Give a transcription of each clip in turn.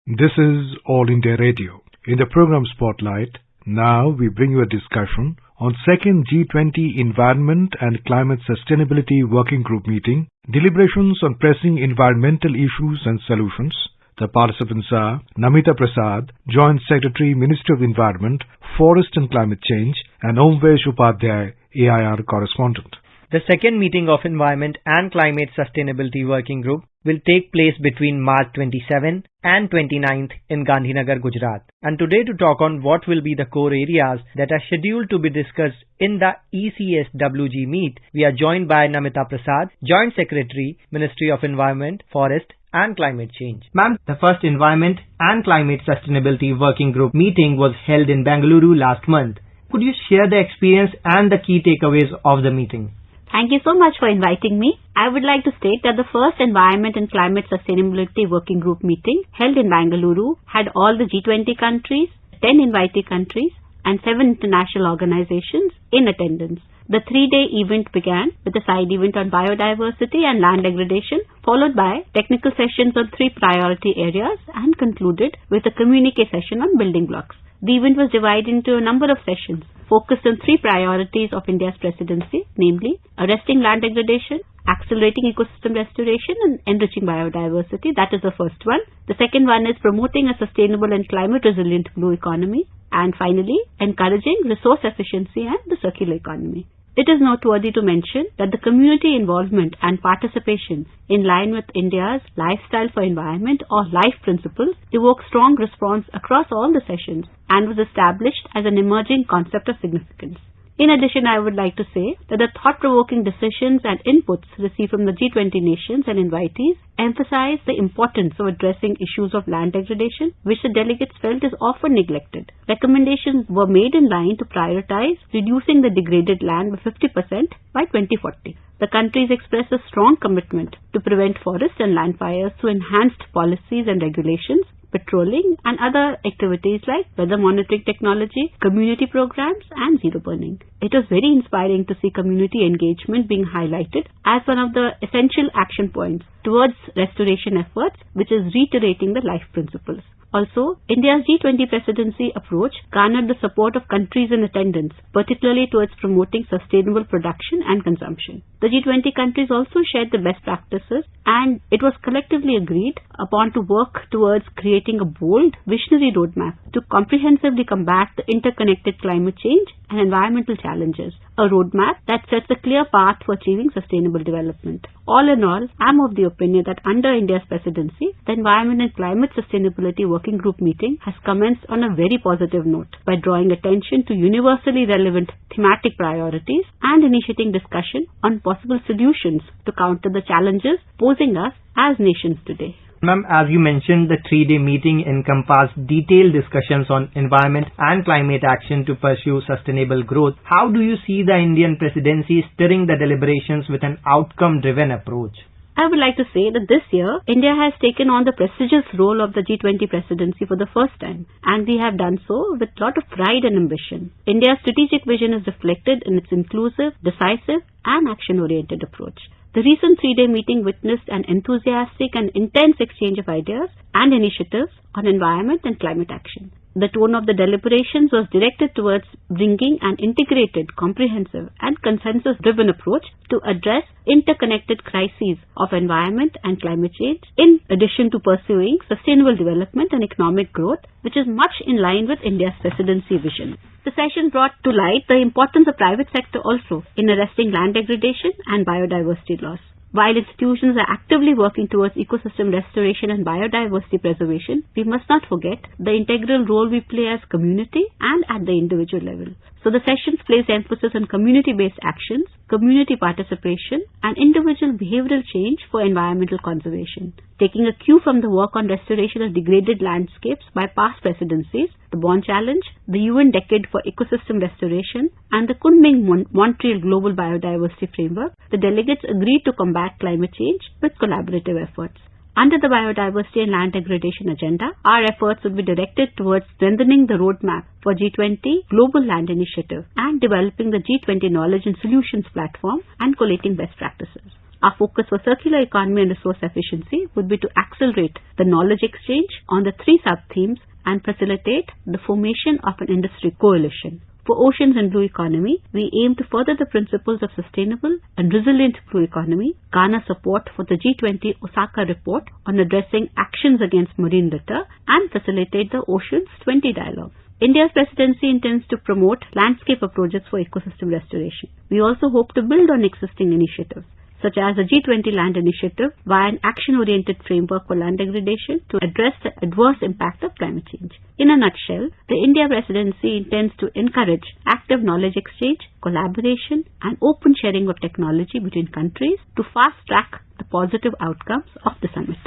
This is All India Radio. In the program Spotlight, now we bring you a discussion on second G20 Environment and Climate Sustainability Working Group meeting, deliberations on pressing environmental issues and solutions. The participants are Namita Prasad, Joint Secretary, Ministry of Environment, Forest and Climate Change, and Omvesh Upadhyay, AIR Correspondent. The second meeting of Environment and Climate Sustainability Working Group will take place between March 27 and 29th in Gandhinagar, Gujarat. And today, to talk on what will be the core areas that are scheduled to be discussed in the ECSWG meet, we are joined by Namita Prasad, Joint Secretary, Ministry of Environment, Forest and Climate Change. Ma'am, the first Environment and Climate Sustainability Working Group meeting was held in Bengaluru last month. Could you share the experience and the key takeaways of the meeting? Thank you so much for inviting me. I would like to state that the first Environment and Climate Sustainability Working Group meeting held in Bengaluru had all the G20 countries, 10 invitee countries and 7 international organizations in attendance. The 3-day event began with a side event on biodiversity and land degradation, followed by technical sessions on 3 priority areas and concluded with a communique session on building blocks. The event was divided into a number of sessions, focused on 3 priorities of India's presidency, namely arresting land degradation, accelerating ecosystem restoration and enriching biodiversity. That is the first one. The second one is promoting a sustainable and climate resilient blue economy. And finally, encouraging resource efficiency and the circular economy. It is noteworthy to mention that the community involvement and participation in line with India's Lifestyle for Environment or LIFE principles evoked strong response across all the sessions and was established as an emerging concept of significance. In addition, I would like to say that the thought-provoking decisions and inputs received from the G20 nations and invitees emphasize the importance of addressing issues of land degradation, which the delegates felt is often neglected. Recommendations were made in line to prioritize reducing the degraded land by 50% by 2040. The countries expressed a strong commitment to prevent forest and land fires through enhanced policies and regulations, patrolling and other activities like weather monitoring technology, community programs and zero burning. It was very inspiring to see community engagement being highlighted as one of the essential action points towards restoration efforts, which is reiterating the LIFE principles. Also, India's G20 presidency approach garnered the support of countries in attendance, particularly towards promoting sustainable production and consumption. The G20 countries also shared the best practices and it was collectively agreed upon to work towards creating a bold, visionary roadmap to comprehensively combat the interconnected climate change and environmental challenges, a roadmap that sets a clear path for achieving sustainable development. All in all, I am of the opinion that under India's presidency, the Environment and Climate Sustainability Working Group meeting has commenced on a very positive note by drawing attention to universally relevant thematic priorities and initiating discussion on possible solutions to counter the challenges posing us as nations today. Ma'am, as you mentioned, the 3-day meeting encompassed detailed discussions on environment and climate action to pursue sustainable growth. How do you see the Indian presidency steering the deliberations with an outcome-driven approach? I would like to say that this year, India has taken on the prestigious role of the G20 presidency for the first time, and we have done so with a lot of pride and ambition. India's strategic vision is reflected in its inclusive, decisive, and action-oriented approach. The recent 3-day meeting witnessed an enthusiastic and intense exchange of ideas and initiatives on environment and climate action. The tone of the deliberations was directed towards bringing an integrated, comprehensive and consensus-driven approach to address interconnected crises of environment and climate change, in addition to pursuing sustainable development and economic growth, which is much in line with India's presidency vision. The session brought to light the importance of private sector also in arresting land degradation and biodiversity loss. While institutions are actively working towards ecosystem restoration and biodiversity preservation, we must not forget the integral role we play as community and at the individual level. So the sessions place emphasis on community-based actions, community participation, and individual behavioral change for environmental conservation. Taking a cue from the work on restoration of degraded landscapes by past presidencies, the Bonn Challenge, the UN Decade for Ecosystem Restoration, and the Kunming-Montreal Global Biodiversity Framework, the delegates agreed to combat climate change with collaborative efforts. Under the biodiversity and land degradation agenda, our efforts would be directed towards strengthening the roadmap for G20 Global Land Initiative and developing the G20 Knowledge and Solutions Platform and collating best practices. Our focus for circular economy and resource efficiency would be to accelerate the knowledge exchange on the 3 sub-themes and facilitate the formation of an industry coalition. For Oceans and Blue Economy, we aim to further the principles of sustainable and resilient blue economy, garner support for the G20 Osaka report on addressing actions against marine litter, and facilitate the Oceans 20 dialogue. India's presidency intends to promote landscape approaches for ecosystem restoration. We also hope to build on existing initiatives, such as the G20 Land Initiative via an action-oriented framework for land degradation to address the adverse impact of climate change. In a nutshell, the India presidency intends to encourage active knowledge exchange, collaboration, and open sharing of technology between countries to fast-track the positive outcomes of the summit.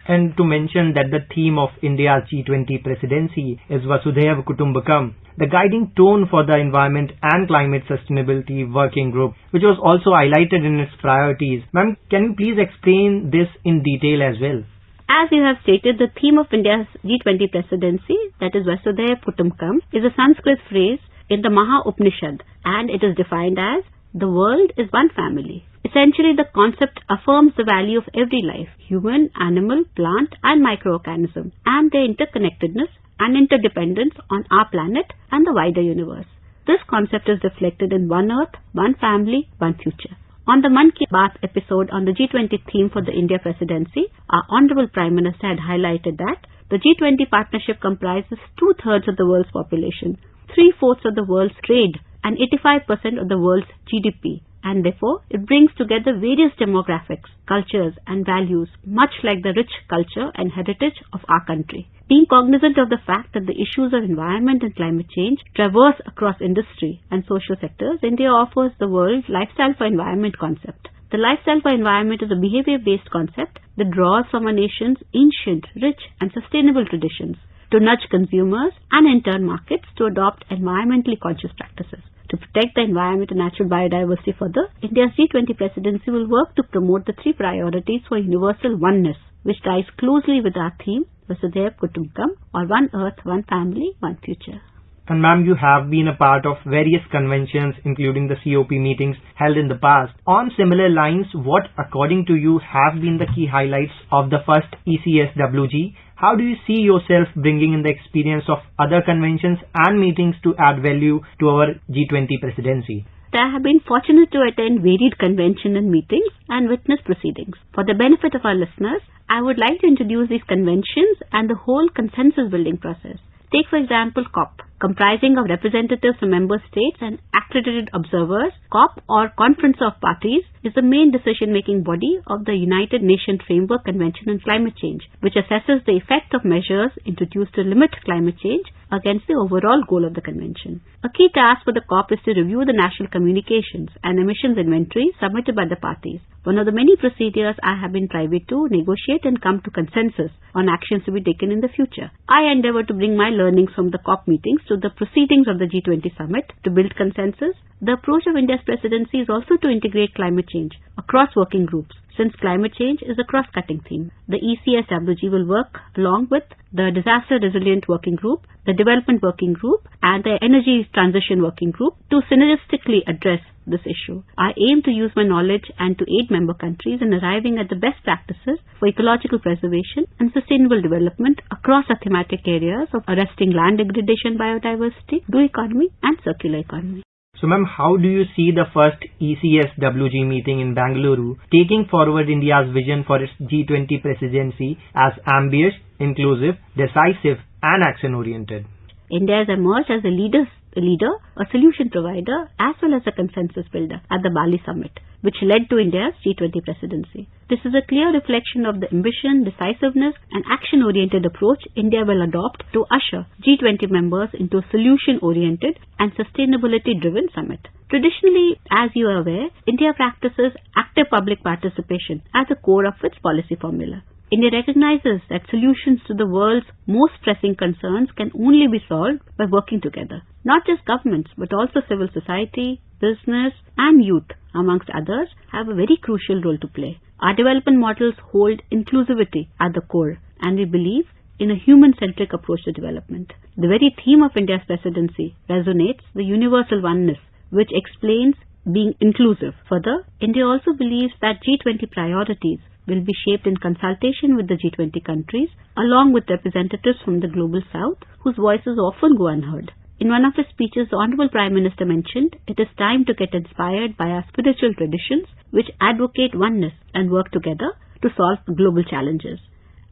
And to mention that the theme of India's G20 presidency is Vasudhaiva Kutumbakam, the guiding tone for the Environment and Climate Sustainability Working Group, which was also highlighted in its priorities. Ma'am, can you please explain this in detail as well? As you have stated, the theme of India's G20 presidency, that is Vasudhaiva Kutumbakam, is a Sanskrit phrase in the Maha Upanishad, and it is defined as the world is one family. Essentially, the concept affirms the value of every life, human, animal, plant, and microorganism, and their interconnectedness and interdependence on our planet and the wider universe. This concept is reflected in one Earth, one family, one future. On the Man Ki Baat episode on the G20 theme for the India presidency, our Honorable Prime Minister had highlighted that the G20 partnership comprises 2/3 of the world's population, 3/4 of the world's trade, and 85% of the world's GDP. And therefore, it brings together various demographics, cultures, and values, much like the rich culture and heritage of our country. Being cognizant of the fact that the issues of environment and climate change traverse across industry and social sectors, India offers the world Lifestyle for Environment concept. The Lifestyle for Environment is a behavior-based concept that draws from a nation's ancient, rich, and sustainable traditions to nudge consumers and in turn markets to adopt environmentally conscious practices. To protect the environment and natural biodiversity further, India's G20 presidency will work to promote the 3 priorities for universal oneness, which ties closely with our theme, Vasudhaiva Kutumbakam, or One Earth, One Family, One Future. And ma'am, you have been a part of various conventions, including the COP meetings held in the past. On similar lines, what according to you have been the key highlights of the first ECSWG? How do you see yourself bringing in the experience of other conventions and meetings to add value to our G20 presidency? I have been fortunate to attend varied convention and meetings and witness proceedings. For the benefit of our listeners, I would like to introduce these conventions and the whole consensus building process. Take for example COP, comprising of representatives from member states and accredited observers. COP, or Conference of Parties, is the main decision-making body of the United Nations Framework Convention on Climate Change, which assesses the effect of measures introduced to limit climate change against the overall goal of the convention. A key task for the COP is to review the national communications and emissions inventory submitted by the parties. One of the many procedures I have been privy to negotiate and come to consensus on actions to be taken in the future. I endeavour to bring my learnings from the COP meetings to the proceedings of the G20 summit to build consensus. The approach of India's presidency is also to integrate climate change across working groups, since climate change is a cross-cutting theme. The ECSWG will work along with the Disaster Resilient Working Group, the Development Working Group, and the Energy Transition Working Group to synergistically address this issue. I aim to use my knowledge and to aid member countries in arriving at the best practices for ecological preservation and sustainable development across the thematic areas of arresting land degradation, biodiversity, blue economy, and circular economy. So ma'am, how do you see the first ECSWG meeting in Bangalore taking forward India's vision for its G20 presidency as ambitious, inclusive, decisive and action-oriented? India has emerged as a leader, a solution provider, as well as a consensus builder at the Bali summit, which led to India's G20 presidency. This is a clear reflection of the ambition, decisiveness, and action-oriented approach India will adopt to usher G20 members into a solution-oriented and sustainability-driven summit. Traditionally, as you are aware, India practices active public participation as the core of its policy formula. India recognizes that solutions to the world's most pressing concerns can only be solved by working together. Not just governments, but also civil society, business, and youth, amongst others, have a very crucial role to play. Our development models hold inclusivity at the core, and we believe in a human-centric approach to development. The very theme of India's presidency resonates the universal oneness, which explains being inclusive. Further, India also believes that G20 priorities will be shaped in consultation with the G20 countries, along with representatives from the Global South, whose voices often go unheard. In one of his speeches, the Honorable Prime Minister mentioned, "It is time to get inspired by our spiritual traditions, which advocate oneness and work together to solve global challenges."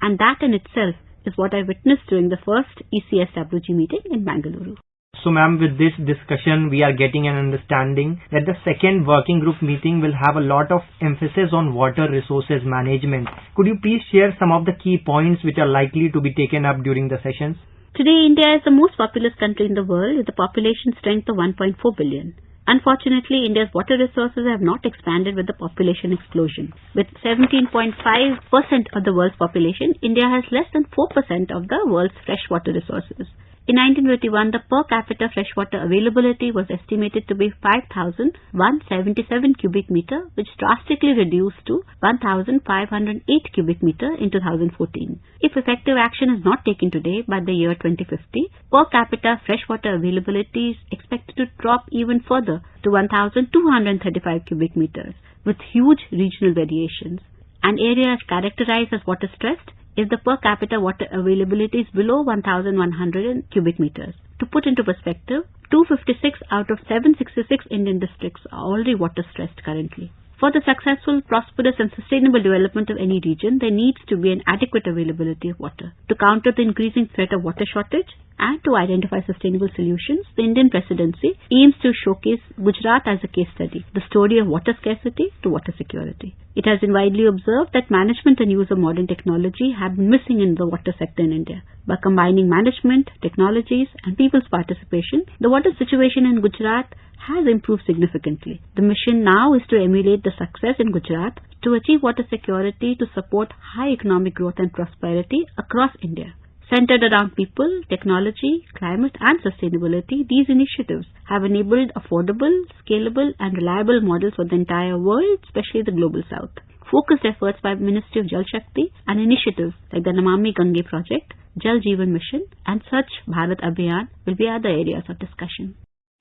And that in itself is what I witnessed during the first ECSWG meeting in Bangalore. So ma'am, with this discussion, we are getting an understanding that the second working group meeting will have a lot of emphasis on water resources management. Could you please share some of the key points which are likely to be taken up during the sessions? Today, India is the most populous country in the world with a population strength of 1.4 billion. Unfortunately, India's water resources have not expanded with the population explosion. With 17.5% of the world's population, India has less than 4% of the world's freshwater resources. In 1951, the per capita freshwater availability was estimated to be 5,177 cubic meter, which drastically reduced to 1,508 cubic meter in 2014. If effective action is not taken today, by the year 2050, per capita freshwater availability is expected to drop even further to 1,235 cubic meters, with huge regional variations. An area is characterized as water stressed if the per capita water availability is below 1,100 cubic meters. To put into perspective, 256 out of 766 Indian districts are already water stressed currently. For the successful, prosperous and sustainable development of any region, there needs to be an adequate availability of water. To counter the increasing threat of water shortage and to identify sustainable solutions, the Indian Presidency aims to showcase Gujarat as a case study, the story of water scarcity to water security. It has been widely observed that management and use of modern technology have been missing in the water sector in India. By combining management, technologies and people's participation, the water situation in Gujarat has improved significantly. The mission now is to emulate the success in Gujarat to achieve water security to support high economic growth and prosperity across India. Centered around people, technology, climate and sustainability, these initiatives have enabled affordable, scalable and reliable models for the entire world, especially the Global South. Focused efforts by Ministry of Jal Shakti and initiatives like the Namami Gange project, Jal Jeevan Mission and Swachh Bharat Abhiyan will be other areas of discussion.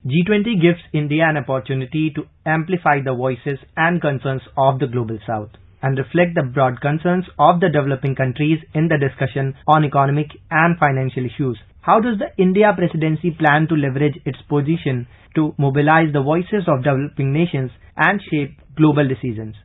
G20 gives India an opportunity to amplify the voices and concerns of the Global South and reflect the broad concerns of the developing countries in the discussion on economic and financial issues. How does the India Presidency plan to leverage its position to mobilize the voices of developing nations and shape global decisions?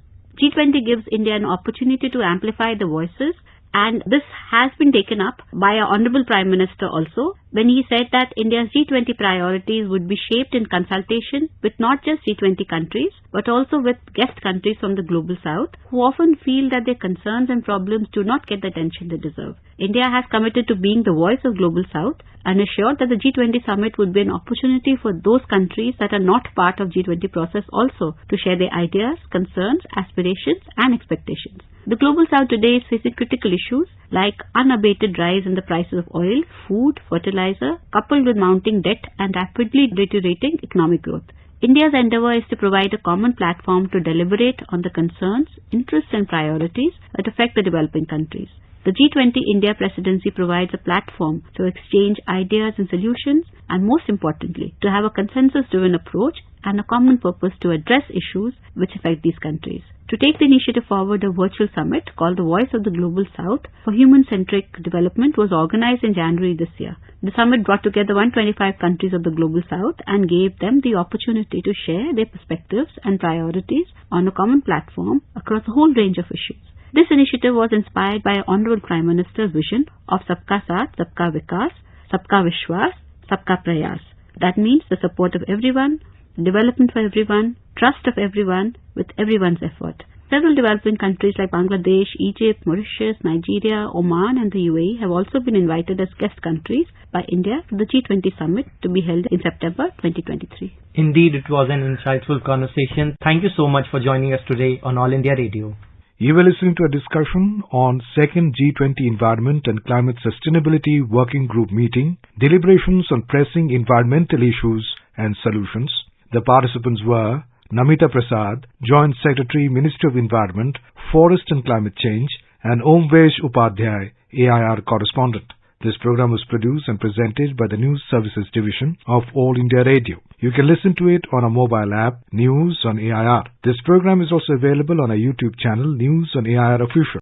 G20 gives India an opportunity to amplify the voices, and this has been taken up by our Honorable Prime Minister also when he said that India's G20 priorities would be shaped in consultation with not just G20 countries but also with guest countries from the Global South who often feel that their concerns and problems do not get the attention they deserve. India has committed to being the voice of Global South and assured that the G20 summit would be an opportunity for those countries that are not part of G20 process also to share their ideas, concerns, aspirations and expectations. The Global South today is facing critical issues like unabated rise in the prices of oil, food, fertilizer, coupled with mounting debt and rapidly deteriorating economic growth. India's endeavour is to provide a common platform to deliberate on the concerns, interests and priorities that affect the developing countries. The G20 India Presidency provides a platform to exchange ideas and solutions and most importantly, to have a consensus-driven approach and a common purpose to address issues which affect these countries. To take the initiative forward, a virtual summit called the Voice of the Global South for Human-Centric Development was organized in January this year. The summit brought together 125 countries of the Global South and gave them the opportunity to share their perspectives and priorities on a common platform across a whole range of issues. This initiative was inspired by Honorable Prime Minister's vision of Sabka Saath, Sabka Vikas, Sabka Vishwas, Sabka Prayas. That means the support of everyone, development for everyone, trust of everyone with everyone's effort. Several developing countries like Bangladesh, Egypt, Mauritius, Nigeria, Oman and the UAE have also been invited as guest countries by India to the G20 summit to be held in September 2023. Indeed, it was an insightful conversation. Thank you so much for joining us today on All India Radio. You were listening to a discussion on second G20 Environment and Climate Sustainability Working Group meeting, deliberations on pressing environmental issues and solutions. The participants were Namita Prasad, Joint Secretary, Ministry of Environment, Forest and Climate Change, and Omvesh Upadhyay, AIR correspondent. This program was produced and presented by the News Services Division of All India Radio. You can listen to it on our mobile app, News on AIR. This program is also available on our YouTube channel, News on AIR Official.